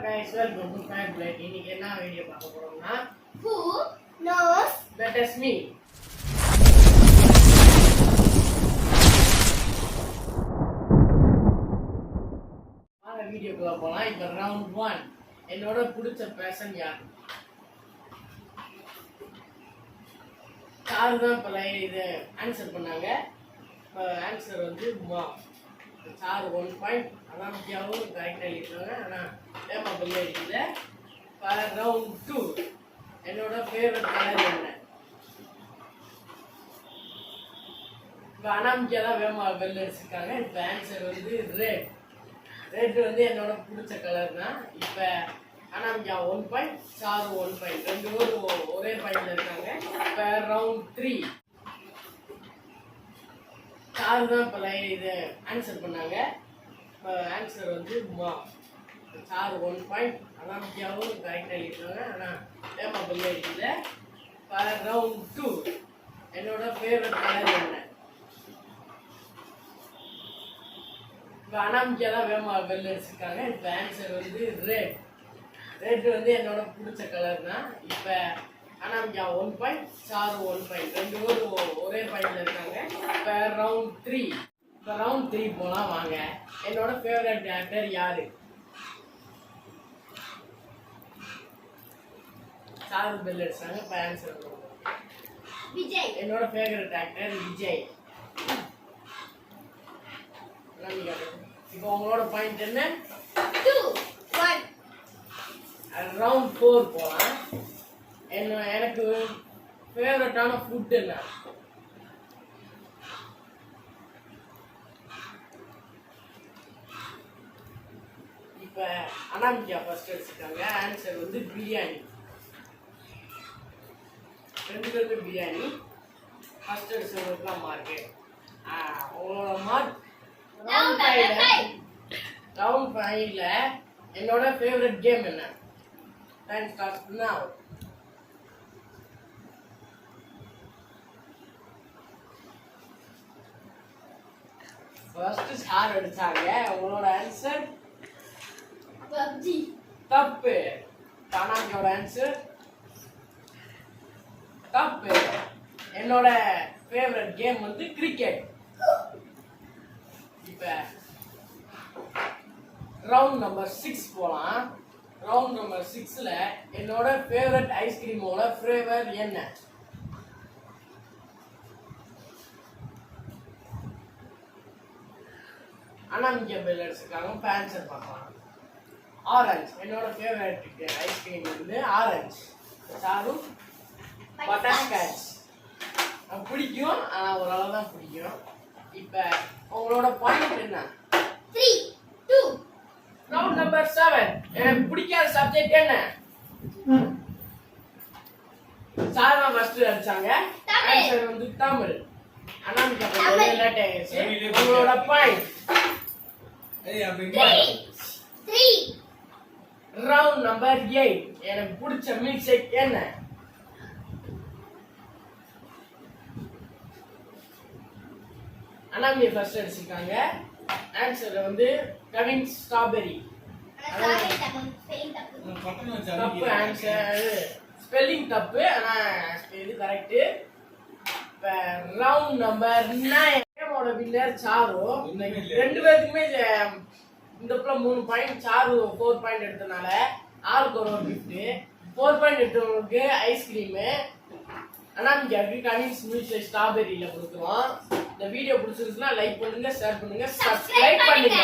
guys, welcome to Fan Blade. இன்னைக்கு என்ன video பார்க்க போறோம்னா Who knows better me. வாங்க வீடியோக்குள்ள போலாம். இப்போ ரவுண்ட் 1. என்னோட பிடிச்ச பேஷன் யார்? யாரு தான் இப்போ இது ஆன்சர் பண்ணாங்க. இப்போ ஆன்சர் வந்து மா சார் 1 பாயிண்ட். அதான் முக்கியவும் கரெக்டாக எழுதிருக்காங்க. ஆனால் ஏமா பிள்ளை இருக்குது. ரவுண்ட் 2. என்னோட ஃபேவரட் கலர் என்ன? இப்போ அனாமிக்கா தான் வேமா பெல் அடிச்சிருக்காங்க. இப்போ ஆன்சர் வந்து ரெட். ரெட் வந்து என்னோட பிடிச்ச கலர் தான். இப்போ அனாமிக்கா 1 பாயிண்ட், சாரு 1 பாயிண்ட். ரெண்டு பேரும் ஒரே பாயிண்ட்ல இருக்காங்க. இப்போ ரவுண்ட் 3. சாரு தான் இப்போ இது ஆன்சர் பண்ணாங்க. இப்போ ஆன்சர் வந்து மா சார் 1 பாயிண்ட். அனாமிக்காவும் கரெக்டாக எழுதிருக்காங்க. ஆனால் ஏமா பிள்ளை இருக்குது. இப்போ ரவுண்ட் 2. என்னோட ஃபேவரட் கலர் என்ன? இப்போ அனாமிக்கா தான் வேமா பெல் அடிச்சிருக்காங்க. இப்போ ஆன்சர் வந்து ரெட். ரெட் வந்து என்னோட பிடிச்ச கலர் தான். இப்போ அனாமிக்கா 1 பாயிண்ட், சாரு 1 பாயிண்ட். ரெண்டு பேரும் ஒரே பாயிண்ட்ல இருக்காங்க. இப்போ ரவுண்ட் 3. இப்போ ரவுண்ட் 3 போலாம் வாங்க. என்னோட ஃபேவரட் ஆக்டர் யாரு? சாரு பெல் அடிச்சாங்க. இப்போ ஆன்சர் விஜய். என்னோட ஃபேவரட் ஆக்டர் விஜய். இப்போ உங்களோட பாயிண்ட் என்ன? 2 1. ரவுண்ட் 4 போலாம். எனக்கு ஃபேவரட்டான ஃபுட் என்ன? இப்போ அனாமிக்கா ஃபர்ஸ்ட் அடிச்சிருக்காங்க. ஆன்சர் வந்து பிரியாணி. ரெண்டு பேருமே பிரியாணி. ஃபர்ஸ்ட் அடிச்சவங்களுக்குலாம் மார்க்கு. உங்களோட மார்க் ரவுண்ட் 5ல என்னோட ஃபேவரட் கேம் என்ன? Time starts now. First star அடிச்சாங்க. உங்களோட ஆன்சர் PUBG. தப்பு. தானாமியோட ஆன்சர் தப்பு. என்னோட ஃபேவரட் கேம் வந்து கிரிக்கெட். இப்போ ரவுண்ட் நம்பர் 6 போலாம். ரவுண்ட் நம்பர் 6ல என்னோட ஃபேவரட் ஐஸ்கிரீமோட ஃப்ளேவர் என்ன? அனாமிக்கா பெல் அடிச்சிருக்காங்க. இப்போ ஆன்சர் பார்க்கலாம். ஆரஞ்சு. என்னோட ஃபேவரட் ஐஸ்கிரீம் வந்து ஆரஞ்சு. சாரும் பட்டர்ஸ்காட்ச் பிடிக்கும். ஆனால் ஓரளவு தான் பிடிக்கும். இப்போ உங்களோட பாயிண்ட் என்ன? 3 2. Round number 7. எனக்கு பிடிக்காத சப்ஜெக்ட் என்ன? சார் தான் ஃபர்ஸ்ட் அடிச்சாங்க. ஆன்சர் வந்து தமிழ். அனாமிக்கா கொஞ்சம் லேட் ஆயிடுச்சு. உங்களோட பாயிண்ட் 3. Round number 8. எனக்கு பிடிச்ச மில்க் ஷேக் என்ன? அனாமிகா ஃபர்ஸ்ட் அடிச்சிருக்காங்க. ஆன்சர் வந்து கவின் ஸ்ட்ராபெரி. தப்பு ஆன்சர். ஸ்பெல்லிங் தப்பு. ஆனா இது கரெக்ட். இப்போ ரவுண்ட் நம்பர் 9. கேமோட வின்னர் சாரு. ரெண்டு பேருக்குமே இந்த புள்ள 3 பாயிண்ட், சாரு 4 பாயிண்ட் எடுத்தனால ஆளுக்கு ஒரு கிஃப்ட். 4 பாயிண்ட் எடுத்தவங்களுக்கு ஐஸ்கிரீம். அனாமிகாவுக்கு கவின்ஸ் மில்க் ஸ்ட்ராபெரியில கொடுக்குறோம். இந்த வீடியோ பிடிச்சிருந்துச்சுன்னா லைக் பண்ணுங்க, ஷேர் பண்ணுங்க, சப்ஸ்கிரைப் பண்ணுங்க.